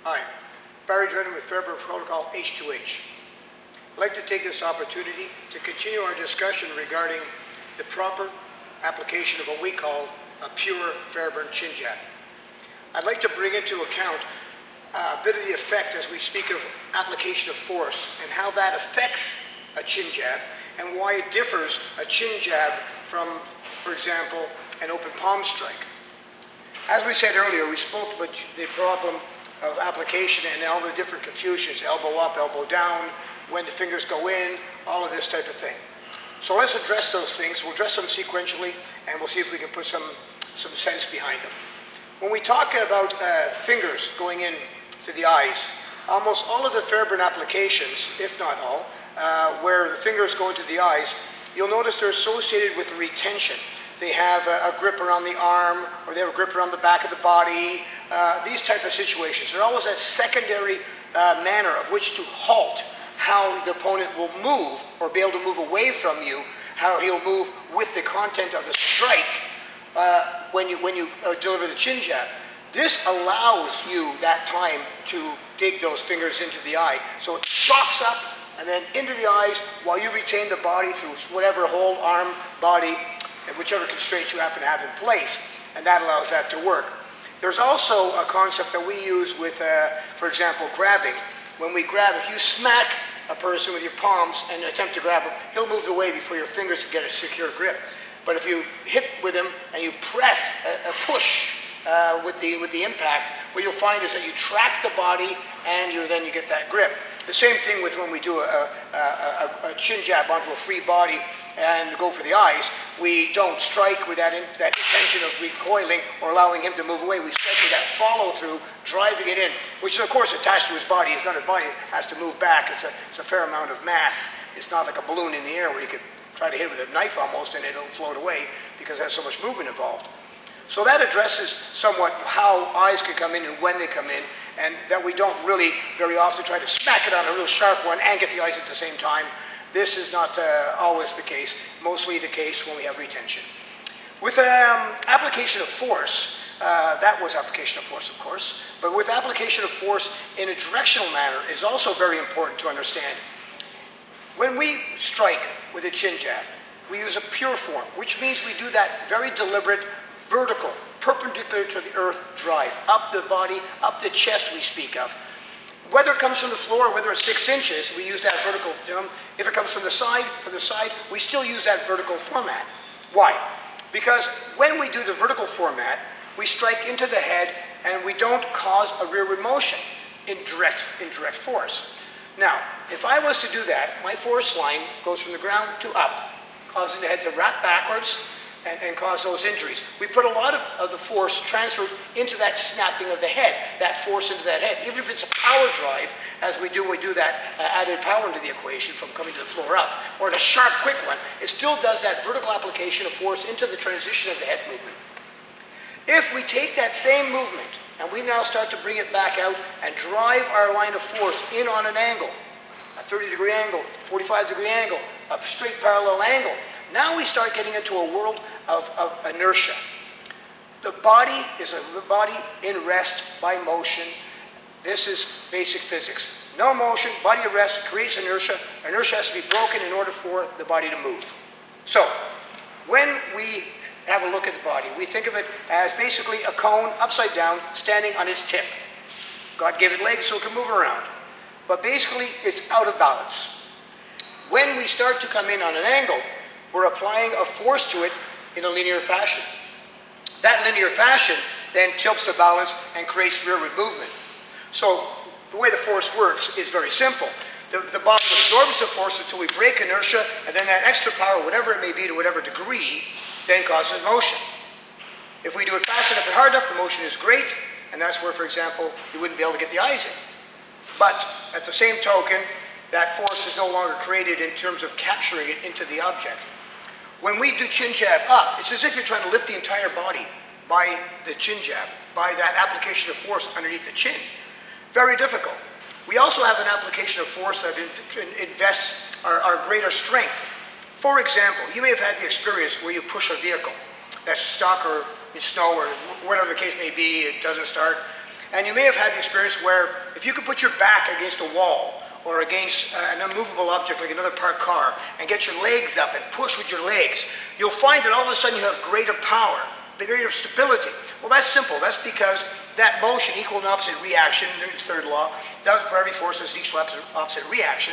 Hi, Barry Drennan with Fairbairn Protocol H2H. I'd like to take this opportunity to continue our discussion regarding the proper application of what we call a pure Fairbairn Chin-Jab. I'd like to bring into account a bit of the effect as we speak of application of force and how that affects a chin-jab and why it differs a chin-jab from, for example, an open palm strike. As we said earlier, we spoke about the problem of application and all the different confusions, elbow up, elbow down, when the fingers go in, all of this type of thing. So let's address those things. We'll address them sequentially, and we'll see if we can put some sense behind them. When we talk about fingers going in to the eyes, almost all of the Fairbairn applications, if not all, where the fingers go into the eyes, you'll notice they're associated with retention. They have a grip around the arm, or they have a grip around the back of the body. These type of situations. They're always a secondary manner of which to halt how the opponent will move or be able to move away from you, how he'll move with the content of the strike when you deliver the chin jab. This allows you that time to dig those fingers into the eye. So it shocks up and then into the eyes while you retain the body through whatever whole arm, body, and whichever constraints you happen to have in place, and that allows that to work. There's also a concept that we use with, for example, grabbing. When we grab, if you smack a person with your palms and attempt to grab him, he'll move away before your fingers can get a secure grip. But if you hit with him and you press, push with the impact, what you'll find is that you track the body and then you get that grip. The same thing with when we do a chin jab onto a free body and go for the eyes. We don't strike with that intention of recoiling or allowing him to move away. We strike with that follow through, driving it in, which is of course attached to his body. It's not his body, it has to move back. It's a fair amount of mass. It's not like a balloon in the air where you could try to hit it with a knife almost and it'll float away because there's so much movement involved. So that addresses somewhat how eyes can come in and when they come in, and that we don't really very often try to smack it on a real sharp one and get the eyes at the same time. This is not always the case, mostly the case when we have retention. With application of force, that was application of force, of course, but with application of force in a directional manner is also very important to understand. When we strike with a chin jab, we use a pure form, which means we do that very deliberate, vertical, perpendicular to the earth drive, up the body, up the chest we speak of. Whether it comes from the floor or whether it's 6 inches, we use that vertical term. If it comes from the side, we still use that vertical format. Why? Because when we do the vertical format, we strike into the head and we don't cause a rearward motion in direct force. Now, if I was to do that, my force line goes from the ground to up, causing the head to wrap backwards and cause those injuries. We put a lot of the force transferred into that snapping of the head, that force into that head. Even if it's a power drive, as we do that added power into the equation from coming to the floor up, or a sharp, quick one, it still does that vertical application of force into the transition of the head movement. If we take that same movement, and we now start to bring it back out and drive our line of force in on an angle, a 30-degree angle, 45-degree angle, a straight parallel angle, now we start getting into a world of inertia. The body is a body in rest by motion. This is basic physics. No motion, body at rest creates inertia. Inertia has to be broken in order for the body to move. So, when we have a look at the body, we think of it as basically a cone upside down standing on its tip. God gave it legs so it can move around. But basically, it's out of balance. When we start to come in on an angle, we're applying a force to it in a linear fashion. That linear fashion then tilts the balance and creates rearward movement. So the way the force works is very simple. The body absorbs the force until we break inertia, and then that extra power, whatever it may be to whatever degree, then causes motion. If we do it fast enough and hard enough, the motion is great, and that's where, for example, you wouldn't be able to get the eyes in. But at the same token, that force is no longer created in terms of capturing it into the object. When we do chin jab up, it's as if you're trying to lift the entire body by the chin jab, by that application of force underneath the chin. Very difficult. We also have an application of force that invests our greater strength. For example, you may have had the experience where you push a vehicle that's stuck or in snow or whatever the case may be, it doesn't start, And you may have had the experience where if you could put your back against a wall or against an immovable object like another parked car and get your legs up and push with your legs, you'll find that all of a sudden you have greater power, greater stability. Well, that's simple. That's because that motion, equal and opposite reaction, Newton's third law, does for every force there's an equal and opposite reaction.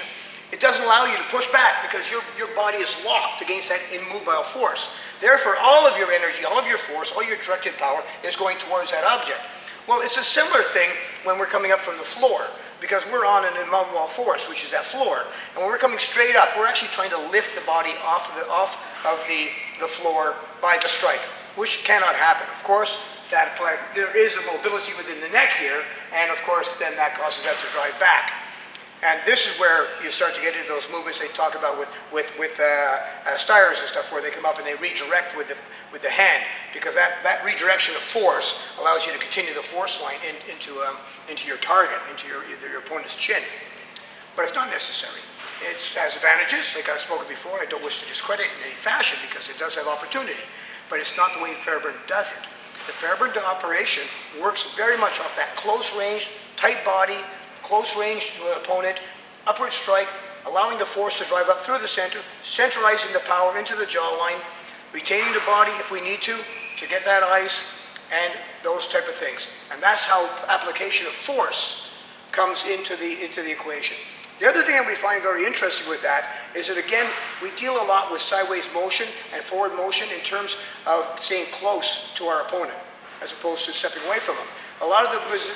It doesn't allow you to push back because your body is locked against that immobile force. Therefore, all of your energy, all of your force, all your directed power is going towards that object. Well, it's a similar thing when we're coming up from the floor, because we're on an immobile force, which is that floor. And when we're coming straight up, we're actually trying to lift the body off of the floor by the strike, which cannot happen. Of course, there is a mobility within the neck here, and of course, then that causes that to drive back. And this is where you start to get into those movements they talk about with stires and stuff, where they come up and they redirect with the hand, because that redirection of force allows you to continue the force line into your target, into your opponent's chin. But it's not necessary. It has advantages, like I've spoken before. I don't wish to discredit it in any fashion because it does have opportunity, but it's not the way Fairbairn does it. The Fairbairn operation works very much off that close range, tight body, close range to an opponent, upward strike, allowing the force to drive up through the center, centralizing the power into the jawline, retaining the body if we need to get that ice, and those type of things. And that's how application of force comes into the equation. The other thing that we find very interesting with that is that, again, we deal a lot with sideways motion and forward motion in terms of staying close to our opponent as opposed to stepping away from them. A lot of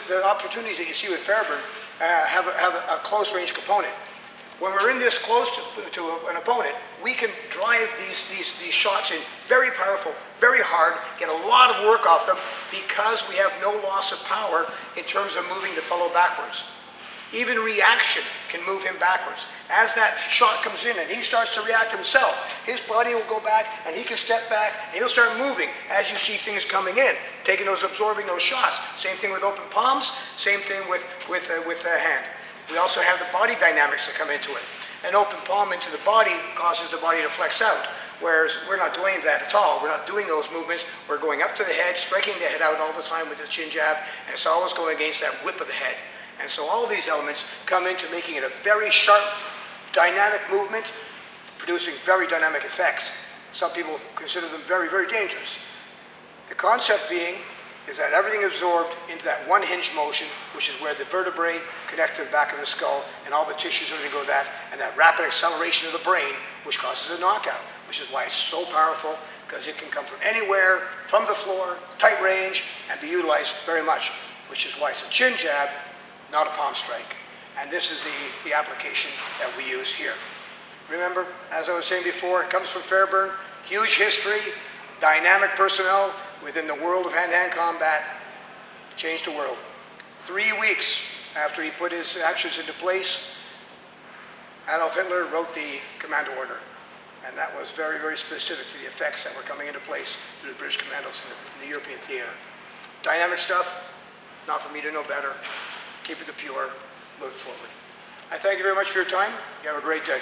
the opportunities that you see with Fairbairn have a close range component. When we're in this close to an opponent, we can drive these shots in very powerful, very hard, get a lot of work off them because we have no loss of power in terms of moving the fellow backwards. Even reaction can move him backwards. As that shot comes in and he starts to react himself, his body will go back and he can step back and he'll start moving as you see things coming in, absorbing those shots. Same thing with open palms, same thing with the hand. We also have the body dynamics that come into it. An open palm into the body causes the body to flex out, whereas we're not doing that at all. We're not doing those movements. We're going up to the head, striking the head out all the time with the chin jab, and it's always going against that whip of the head. And so all these elements come into making it a very sharp, dynamic movement, producing very dynamic effects. Some people consider them very, very dangerous. The concept being is that everything is absorbed into that one hinge motion, which is where the vertebrae connect to the back of the skull, and all the tissues everything go to that, and that rapid acceleration of the brain, which causes a knockout, which is why it's so powerful, because it can come from anywhere, from the floor, tight range, and be utilized very much, which is why it's a chin jab, not a palm strike. And this is the application that we use here. Remember, as I was saying before, it comes from Fairbairn, huge history, dynamic personnel within the world of hand-to-hand combat, changed the world. 3 weeks after he put his actions into place, Adolf Hitler wrote the commando order. And that was very, very specific to the effects that were coming into place through the British commandos in the European theater. Dynamic stuff, not for me to know better. Keep it the pure, move forward. I thank you very much for your time. You have a great day.